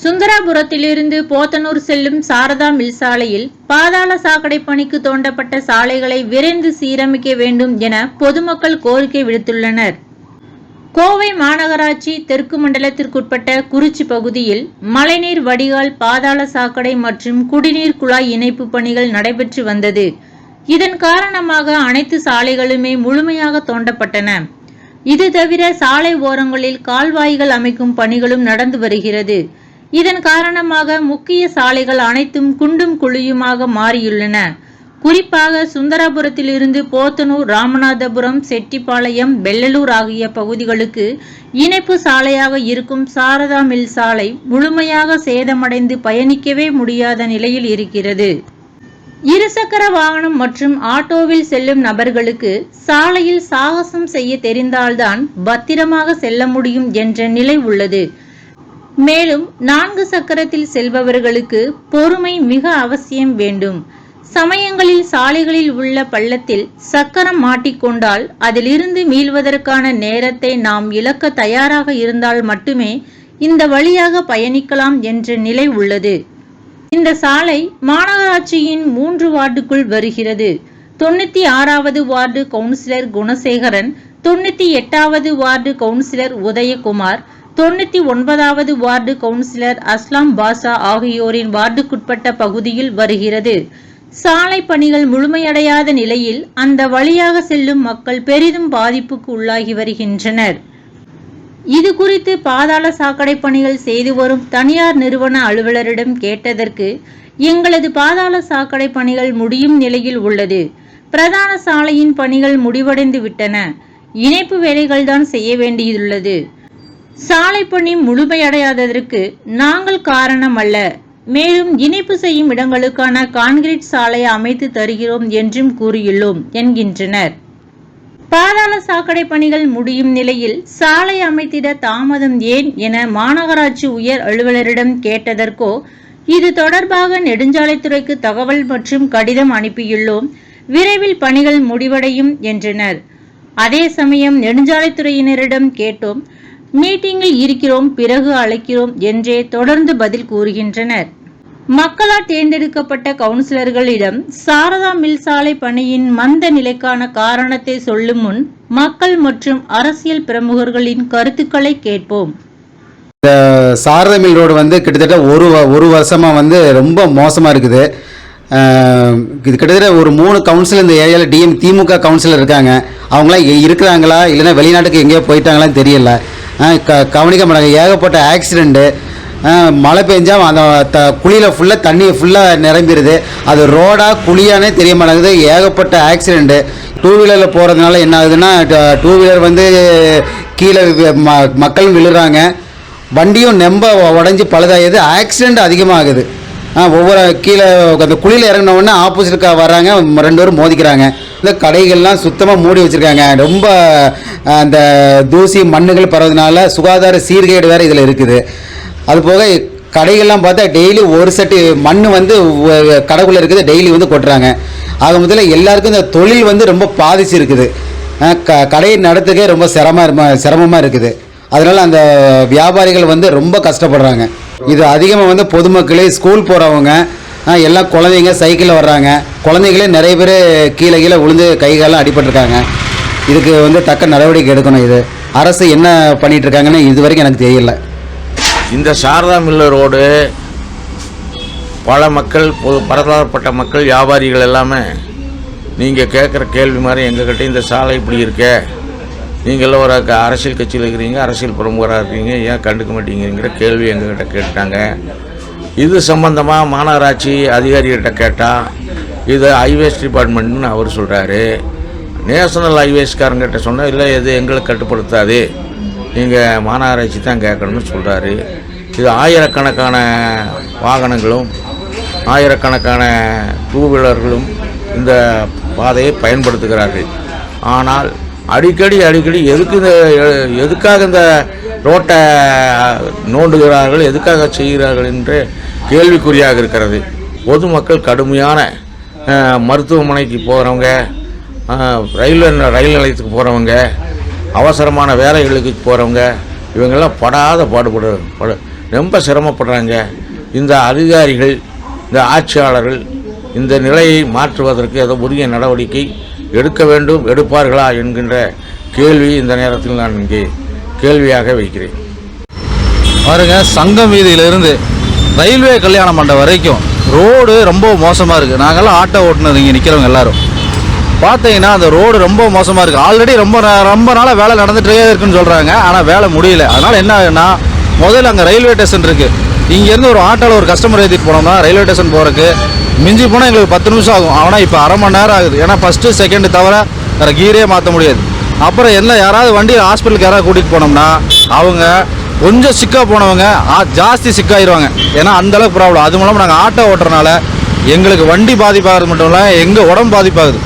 சுந்தராபுரத்திலிருந்து போத்தனூர் செல்லும் சாரதா மில் சாலையில் பாதாள சாக்கடை பணிக்கு தோண்டப்பட்ட சாலைகளை விரைந்து சீரமைக்க வேண்டும் என பொதுமக்கள் கோரிக்கை விடுத்துள்ளனர். கோவை மாநகராட்சி தெற்கு மண்டலத்திற்குட்பட்ட குறிச்சி பகுதியில் மழைநீர் வடிகால், பாதாள சாக்கடை மற்றும் குடிநீர் குழாய் இணைப்பு பணிகள் நடைபெற்று வந்தது. இதன் காரணமாக அனைத்து சாலைகளுமே முழுமையாக தோண்டப்பட்டன. இது தவிர சாலை ஓரங்களில் கால்வாய்கள் அமைக்கும் பணிகளும் நடந்து வருகிறது. இதன் காரணமாக முக்கிய சாலைகள் அனைத்தும் குண்டும் குழியுமாக மாறியுள்ளன. குறிப்பாக சுந்தராபுரத்திலிருந்து போத்தனூர், ராமநாதபுரம், செட்டிப்பாளையம், வெள்ளலூர் ஆகிய பகுதிகளுக்கு இணைப்பு சாலையாக இருக்கும் சாரதா மில் சாலை முழுமையாக சேதமடைந்து பயணிக்கவே முடியாத நிலையில் இருக்கிறது. இருசக்கர வாகனம் மற்றும் ஆட்டோவில் செல்லும் நபர்களுக்கு சாலையில் சாகசம் செய்ய தெரிந்தால்தான் பத்திரமாக செல்ல முடியும் என்ற நிலை உள்ளது. மேலும் 4 சக்கரத்தில் செல்பவர்களுக்கு பொறுமை மிக அவசியம் வேண்டும். சமயங்களில் சாலைகளில் உள்ள பள்ளத்தில் சக்கரம் மாட்டிக்கொண்டால் அதிலிருந்து மீள்வதற்கான நேரத்தை நாம் இழக்க தயாராக இருந்தால் மட்டுமே இந்த வழியாக பயணிக்கலாம் என்ற நிலை உள்ளது. இந்த சாலை மாநகராட்சியின் 3 வார்டுக்குள் வருகிறது. 96வது வார்டு கவுன்சிலர் குணசேகரன், 98வது வார்டு கவுன்சிலர் உதயகுமார், 99வது வார்டு கவுன்சிலர் அஸ்லாம் பாஷா ஆகியோரின் வார்டுக்குட்பட்ட பகுதியில் வருகிறது. சாலை பணிகள் முழுமையடையாத நிலையில் அந்த வழியாக செல்லும் மக்கள் பெரிதும் பாதிப்புக்கு உள்ளாகி வருகின்றனர். இது குறித்து பாதாள சாக்கடை பணிகள் செய்து வரும் தனியார் நிறுவன அலுவலரிடம் கேட்டதற்கு, எங்களது பாதாள சாக்கடை பணிகள் முடியும் நிலையில் உள்ளது. பிரதான சாலையின் பணிகள் முடிவடைந்து விட்டன. இணைப்பு வேலைகள் தான் செய்ய வேண்டியுள்ளது. சாலை பணி முழுமையடையாததற்கு நாங்கள் காரணம் அல்ல. மேலும் இணைப்பு செய்யும் இடங்களுக்கான கான்கிரீட் சாலையை அமைத்து தருகிறோம் என்றும் கூறியுள்ளோம் என்கின்றனர். பாதாள சாக்கடை பணிகள் முடியும் நிலையில் சாலை அமைத்திட தாமதம் ஏன் என மாநகராட்சி உயர் அலுவலரிடம் கேட்டதற்கோ, இது தொடர்பாக நெடுஞ்சாலைத்துறைக்கு தகவல் மற்றும் கடிதம் அனுப்பியுள்ளோம், விரைவில் பணிகள் முடிவடையும் என்றனர். அதே சமயம் நெடுஞ்சாலைத்துறையினரிடம் கேட்டோம், மீட்டிங்கில் இருக்கிறோம், பிறகு அழைக்கிறோம் என்றே தொடர்ந்து பதில் கூறுகின்றனர். மக்களால் தேர்ந்தெடுக்கப்பட்ட கவுன்சிலர்களிடம் சாரதா மில் சாலை பணியின் மந்த நிலைக்கான காரணத்தை சொல்லும் முன் மக்கள் மற்றும் அரசியல் பிரமுகர்களின் கருத்துக்களை கேட்போம். இந்த சாரதா மில் ரோடு வந்து கிட்டத்தட்ட ஒரு வருஷமா வந்து ரொம்ப மோசமா இருக்குது. இது கிட்டத்தட்ட ஒரு 3 கவுன்சிலர் இந்த ஏரியாவில் திமுக கவுன்சிலர் இருக்காங்க. அவங்களாம் இருக்கிறாங்களா இல்லைன்னா வெளிநாட்டுக்கு எங்கேயோ போயிட்டாங்களான்னு தெரியல. கவனிக்க மாட்டாங்க. ஏகப்பட்ட ஆக்சிடெண்ட்டு. மழை பெஞ்சால் அந்த குழியில் ஃபுல்லாக தண்ணி ஃபுல்லாக நிரம்பிடுது. அது ரோடாக குழியானே தெரிய மாட்டேங்குது. ஏகப்பட்ட ஆக்சிடெண்ட்டு. 2 வீலரில் போகிறதுனால என்ன ஆகுதுன்னா, 2 வீலர் வந்து கீழே மக்களும் விழுறாங்க. வண்டியும் நெம்ப உடஞ்சி பழுதாகிடுது. ஆக்சிடெண்ட் அதிகமாகுது. ஒவ்வொரு கீழே அந்த குழியில் இறங்கினோடனே ஆப்போசிட்காக வர்றாங்க, 2 பேரும் மோதிக்கிறாங்க. இந்த கடைகள்லாம் சுத்தமாக மூடி வச்சுருக்காங்க. ரொம்ப அந்த தூசி மண்ணுகள் பரவதுனால சுகாதார சீர்கேடு வேறு இதில் இருக்குது. அதுபோக கடைகள்லாம் பார்த்தா டெய்லி ஒரு செட்டு மண் வந்து கடைக்குள்ளே இருக்குது, டெய்லி வந்து கொட்டுறாங்க. ஆக முதல்ல எல்லாருக்கும் இந்த தொழில் வந்து ரொம்ப பாதிச்சிருக்குது. கடையை நடத்துக்கே ரொம்ப சிரமமாக இருக்குது. அதனால் அந்த வியாபாரிகள் வந்து ரொம்ப கஷ்டப்படுறாங்க. இது அதிகமாக வந்து பொதுமக்களே, ஸ்கூல் போகிறவங்க எல்லாம் குழந்தைங்க சைக்கிளில் வர்றாங்க. குழந்தைங்களே நிறைய பேர் கீழே விழுந்து கைகாலம் அடிபட்டிருக்காங்க. இதுக்கு வந்து தக்க நடவடிக்கை எடுக்கணும். இது அரசு என்ன பண்ணிகிட்டு இருக்காங்கன்னு இது வரைக்கும் எனக்கு தெரியல. இந்த சாரதா மில் ரோடு பல மக்கள், பரவலாக்கப்பட்ட மக்கள், வியாபாரிகள் எல்லாமே நீங்கள் கேட்குற கேள்வி மாதிரி எங்ககிட்ட இந்த சாலை இப்படி இருக்கே, நீங்களும் ஒரு அரசியல் கட்சியில் இருக்கிறீங்க, அரசியல் பிரமுகராக இருக்கீங்க, ஏன் கண்டுக்க மாட்டீங்கிற கேள்வி எங்ககிட்ட கேட்டாங்க. இது சம்பந்தமாக மாநகராட்சி அதிகாரிகிட்ட கேட்டால் இது ஹைவேஸ் டிபார்ட்மெண்ட்னு அவர் சொல்கிறாரு. நேஷனல் ஹைவேஸ்காரங்கிட்ட சொன்னால் இல்லை, இது எங்களுக்கு கட்டுப்படுத்தாது, நீங்கள் மாநகராட்சி தான் கேட்கணும்னு சொல்கிறாரு. இது ஆயிரக்கணக்கான வாகனங்களும் ஆயிரக்கணக்கான 2 வீலர்களும் இந்த பாதையை பயன்படுத்துகிறார்கள். ஆனால் அடிக்கடி எதுக்காக இந்த ரோட்டை நோண்டுகிறார்கள், எதுக்காக செய்கிறார்கள் என்று கேள்விக்குறியாக இருக்கிறது. பொதுமக்கள் கடுமையான மருத்துவமனைக்கு போகிறவங்க, ரயில் நிலையத்துக்கு போகிறவங்க, அவசரமான வேலைகளுக்கு போகிறவங்க, இவங்கெல்லாம் படாத ரொம்ப சிரமப்படுறாங்க. இந்த அதிகாரிகள், இந்த ஆட்சியாளர்கள் இந்த நிலையை மாற்றுவதற்கு ஏதோ உரிய நடவடிக்கை எடுக்க வேண்டும், எடுப்பார்களா என்கின்ற கேள்வி இந்த நேரத்தில் நான் இங்கே கேள்வியாக வைக்கிறேன். பாருங்க, சங்கம் வீதியிலிருந்து ரயில்வே கல்யாண மண்டபம் வரைக்கும் ரோடு ரொம்ப மோசமாக இருக்குது. நாங்கள்லாம் ஆட்டோ ஓட்டுனது இங்கே நிற்கிறவங்க எல்லாரும் பார்த்தீங்கன்னா அந்த ரோடு ரொம்ப மோசமாக இருக்குது. ஆல்ரெடி ரொம்ப நாளாக வேலை நடந்துகிட்டே இருக்குன்னு சொல்கிறாங்க, ஆனால் வேலை முடியல. அதனால் என்ன ஆகுதுன்னா, முதல்ல அங்கே ரயில்வே ஸ்டேஷன் இருக்குது. இங்கேருந்து ஒரு ஆட்டோவில் ஒரு கஸ்டமர் ஏற்றிட்டு போனோம்னா ரயில்வே ஸ்டேஷன் போகிறதுக்கு மிஞ்சி போனால் எங்களுக்கு 10 நிமிஷம் ஆகும். ஆனால் இப்போ அரை மணி நேரம் ஆகுது. ஏன்னா ஃபஸ்ட்டு செகண்டு தவிர வேறு கீரே மாற்ற முடியாது. அப்புறம் யாராவது வண்டி ஹாஸ்பிட்டலுக்கு யாராவது கூட்டிகிட்டு போனோம்னா அவங்க கொஞ்சம் சிக்காக போனவங்க ஜாஸ்தி சிக்காயிருவாங்க. ஏன்னா அந்தளவுக்கு ப்ராப்ளம். அது மூலமாக நாங்கள் ஆட்டோ ஓட்டுறதுனால எங்களுக்கு வண்டி பாதிப்பாகிறது மட்டும் இல்லை, எங்கள் உடம்பு பாதிப்பாகுது.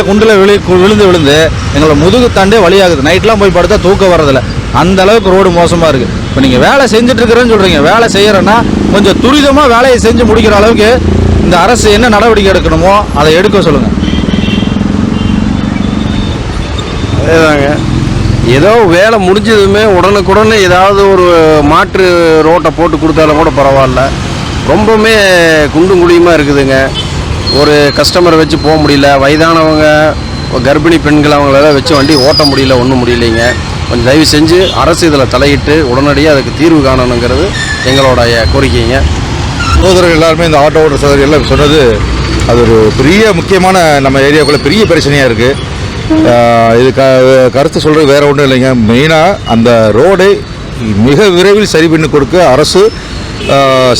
குண்டில் விழுந்து எங்களோட முதுகு தாண்டே வழியாகுது. நைட்லாம் போய் படுத்தா தூக்கம் வர்றதில்ல. அந்த அளவுக்கு ரோடு மோசமாக இருக்குது. இப்போ நீங்கள் வேலை செஞ்சுட்ருக்கிறேன்னு சொல்கிறீங்க, வேலை செய்கிறேன்னா கொஞ்சம் துரிதமாக வேலையை செஞ்சு முடிக்கிற அளவுக்கு இந்த அரசு என்ன நடவடிக்கை எடுக்கணுமோ அதை எடுக்க சொல்லுங்கள். அதேதாங்க, ஏதோ வேலை முடிஞ்சதுமே உடனுக்குடனே ஏதாவது ஒரு மாற்று ரோட்டை போட்டு கொடுத்தாலும் கூட பரவாயில்ல. ரொம்பவுமே குண்டும் குழியுமாக இருக்குதுங்க. ஒரு கஸ்டமரை வச்சு போக முடியல. வயதானவங்க, கர்ப்பிணி பெண்கள் அவங்களெல்லாம் வச்சு வண்டி ஓட்ட முடியல, ஒன்றும் முடியலைங்க. கொஞ்சம் தயவு செஞ்சு அரசு இதில் தலையிட்டு உடனடியாக அதுக்கு தீர்வு காணணுங்கிறது எங்களோடைய கோரிக்கைங்க. சகோதரர்கள் எல்லாருமே இந்த ஆட்டோ ஓட்டுற சகோதரர்கள் எல்லாம் சொன்னது அது ஒரு பெரிய முக்கியமான நம்ம ஏரியாவுக்குள்ளே பெரிய பிரச்சனையாக இருக்குது. இது கருத்து சொல்கிறது வேறு ஒன்றும் இல்லைங்க. மெயினாக அந்த ரோடை மிக விரைவில் சரி பண்ணி கொடுக்க அரசு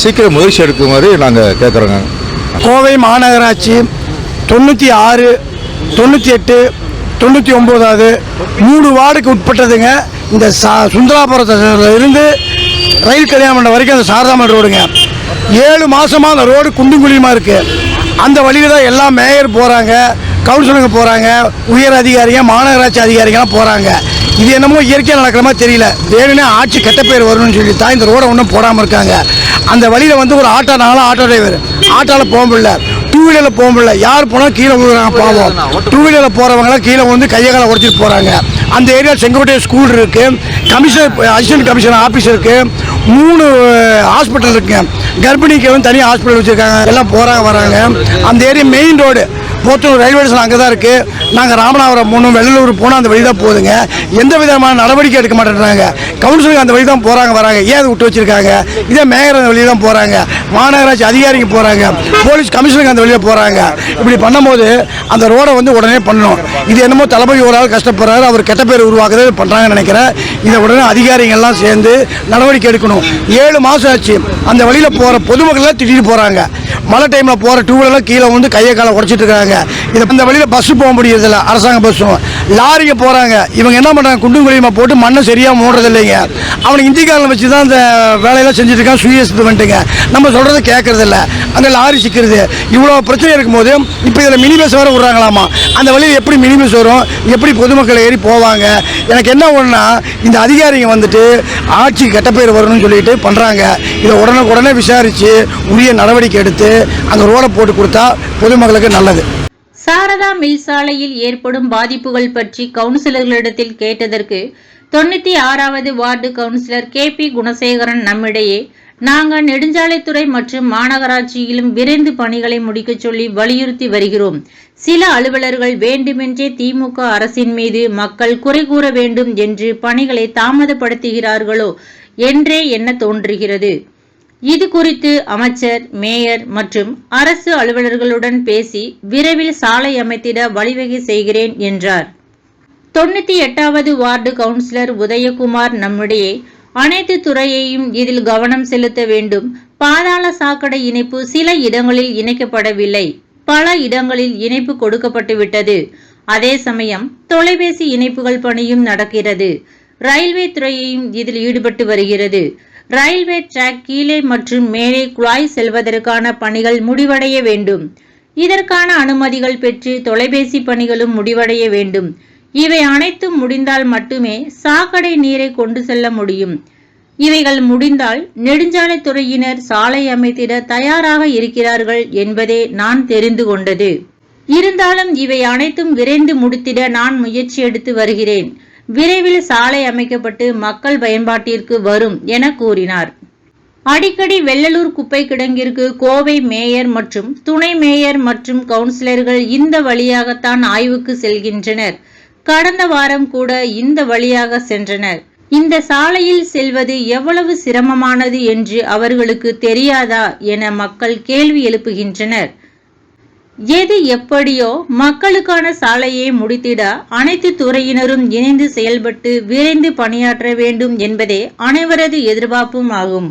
சீக்கிரம் முயற்சி எடுக்குமாறு நாங்கள் கேட்குறோங்க. கோவை மாநகராட்சி 96, 98, 99 3 வார்டுக்கு உட்பட்டதுங்க. இந்த சுந்தராபுரத்தில் இருந்து ரயில் கல்யாண மண்டபம் வரைக்கும் அந்த சாரதாமன் ரோடுங்க. 7 மாதமாக அந்த ரோடு குண்டும் குழியுமாக இருக்குது. அந்த வழியில் தான் எல்லா மேயர் போகிறாங்க, கவுன்சிலருங்க போகிறாங்க, உயர் அதிகாரிங்க, மாநகராட்சி அதிகாரிகள்லாம் போகிறாங்க. இது என்னமோ இயற்கையாக நடக்கிற மாதிரி தெரியல. வேணும்னே ஆட்சி கெட்ட பேர் வரணும்னு சொல்லி தான் இந்த ரோடை ஒன்றும் போடாமல் இருக்காங்க. அந்த வழியில் வந்து ஒரு ஆட்டோ டிரைவர் ஆட்டோவில் போக முடியல, 2 வீலரில் போக முடியல. யார் போனால் கீழே விழுறாங்க பாவம். 2 வீலரில் போகிறவங்களாம் கீழே வந்து கையை காலை உடச்சிட்டு போகிறாங்க. அந்த ஏரியா செங்கோட்டை ஸ்கூல் இருக்குது, அசிஸ்டன்ட் கமிஷனர் ஆஃபீஸ் இருக்குது, 3 ஹாஸ்பிட்டல் இருக்குங்க. கர்ப்பிணிக்கு வந்து தனியாக ஹாஸ்பிட்டல் வச்சுருக்காங்க. எல்லாம் போகிறாங்க வராங்க. அந்த area main road Pothur railway station அங்கே தான் இருக்குது. நாங்கள் ராமநாதபுரம் போகணும், வெள்ளலூர் போனால் அந்த வழி தான் போகுதுங்க. எந்த விதமான நடவடிக்கை எடுக்க மாட்டேன்றாங்க. கவுன்சிலருக்கு அந்த வழி தான் போகிறாங்க வராங்க. ஏன் அதை விட்டு வச்சுருக்காங்க? இதே மேயர் அந்த வழியில் தான் போகிறாங்க, மாநகராட்சி அதிகாரிங்க போகிறாங்க, போலீஸ் கமிஷனருக்கு அந்த வழியில் போகிறாங்க. இப்படி பண்ணும்போது அந்த ரோடை வந்து உடனே பண்ணணும். இது என்னமோ தளபதி ஒரு ஆள் கஷ்டப்படுறாரு, அவர் கெட்ட பேர் உருவாக்குறது பண்ணுறாங்கன்னு நினைக்கிறேன். இதை உடனே அதிகாரிகள்லாம் சேர்ந்து நடவடிக்கை எடுக்கணும். 7 மாதம் ஆச்சு. அந்த வழியில் போகிற பொதுமக்கள்லாம் திட்டிட்டு போகிறாங்க. மழை டைமில் போகிற 2 வீலர்லாம் கீழே வந்து கையை காலை உடச்சிட்டு இருக்காங்க. இதை இந்த வழியில் பஸ்ஸு போக முடியறதில்ல, அரசாங்க பஸ்ஸும். லாரிங்க போகிறாங்க. இவங்க என்ன பண்ணுறாங்க, குண்டும் குழியுமா போட்டு மண்ணை சரியாக மூடுறது இல்லைங்க. அவனுக்கு இந்திக்காரில் வச்சு தான் இந்த வேலையெல்லாம் செஞ்சுட்டு இருக்கான். சுயேசத்து வந்துட்டுங்க, நம்ம சொல்கிறத கேட்கறதில்ல. அங்கே லாரி சிக்கிறது, இவ்வளோ பிரச்சனை இருக்கும்போது இப்போ இதில் மினி பஸ் வேறு விட்றாங்களாமா. அந்த வழியில் எப்படி மினி பஸ் வரும், எப்படி பொதுமக்கள் ஏறி போவாங்க? எனக்கு என்ன ஒன்றுனா, இந்த அதிகாரிங்க வந்துட்டு ஆட்சி கெட்ட பேர் வரணும்னு சொல்லிட்டு பண்ணுறாங்க. இதை உடனே விசாரித்து உரிய நடவடிக்கை எடுத்து அங்கே ரோடை போட்டு கொடுத்தா பொதுமக்களுக்கு நல்லது. சாரதா மில் சாலையில் ஏற்படும் பாதிப்புகள் பற்றி கவுன்சிலர்களிடத்தில் கேட்டதற்கு 96வது வார்டு கவுன்சிலர் KP குணசேகரன் நம்மிடையே, நாங்கள் நெடுஞ்சாலைத்துறை மற்றும் மாநகராட்சியிலும் விரைந்து பணிகளை முடிக்க சொல்லி வலியுறுத்தி வருகிறோம். சில அலுவலர்கள் வேண்டுமென்றே திமுக அரசின் மீது மக்கள் குறை கூற வேண்டும் என்று பணிகளை தாமதப்படுத்துகிறார்களோ என்றே எண்ண தோன்றுகிறது. இது குறித்து அமைச்சர், மேயர் மற்றும் அரசு அலுவலர்களுடன் பேசி விரைவில் சாலை அமைத்திட வழிவகை செய்கிறேன் என்றார். 98வது வார்டு கவுன்சிலர் உதயகுமார் நம்மிடையே, அனைத்து துறையையும் இதில் கவனம் செலுத்த வேண்டும். பாதாள சாக்கடை இணைப்பு சில இடங்களில் இணைக்கப்படவில்லை, பல இடங்களில் இணைப்பு கொடுக்கப்பட்டு விட்டது. அதே சமயம் தொலைபேசி இணைப்புகள் பணியும் நடக்கிறது. ரயில்வே துறையையும் இதில் ஈடுபட்டு வருகிறது. ரயில்வே டிராக் கீழே மற்றும் மேலே குழாய் செல்வதற்கான பணிகள் முடிவடைய வேண்டும். இதற்கான அனுமதிகள் பெற்று தொலைபேசி பணிகளும் முடிவடைய வேண்டும். இவை அனைத்தும் முடிந்தால் மட்டுமே சாக்கடை நீரை கொண்டு செல்ல முடியும். இவைகள் முடிந்தால் நெடுஞ்சாலைத்துறையினர் சாலை அமைத்திட தயாராக இருக்கிறார்கள் என்பதே நான் தெரிந்து கொண்டது. இருந்தாலும் இவை அனைத்தும் விரைந்து முடித்திட நான் முயற்சி எடுத்து வருகிறேன். விரைவில் சாலை அமைக்கப்பட்டு மக்கள் பயன்பாட்டிற்கு வரும் என கூறினார். அடிக்கடி வெள்ளலூர் குப்பை கிடங்கிற்கு கோவை மேயர் மற்றும் துணை மேயர் மற்றும் கவுன்சிலர்கள் இந்த வழியாகத்தான் ஆய்வுக்கு செல்கின்றனர். கடந்த வாரம் கூட இந்த வழியாக சென்றனர். இந்த சாலையில் செல்வது எவ்வளவு சிரமமானது என்று அவர்களுக்கு தெரியாதா என மக்கள் கேள்வி எழுப்புகின்றனர். எது எப்படியோ மக்களுக்கான சாலையை முடித்திட அனைத்து துறையினரும் இணைந்து செயல்பட்டு விரைந்து பணியாற்ற வேண்டும் என்பதே அனைவரது எதிர்பார்ப்பும் ஆகும்.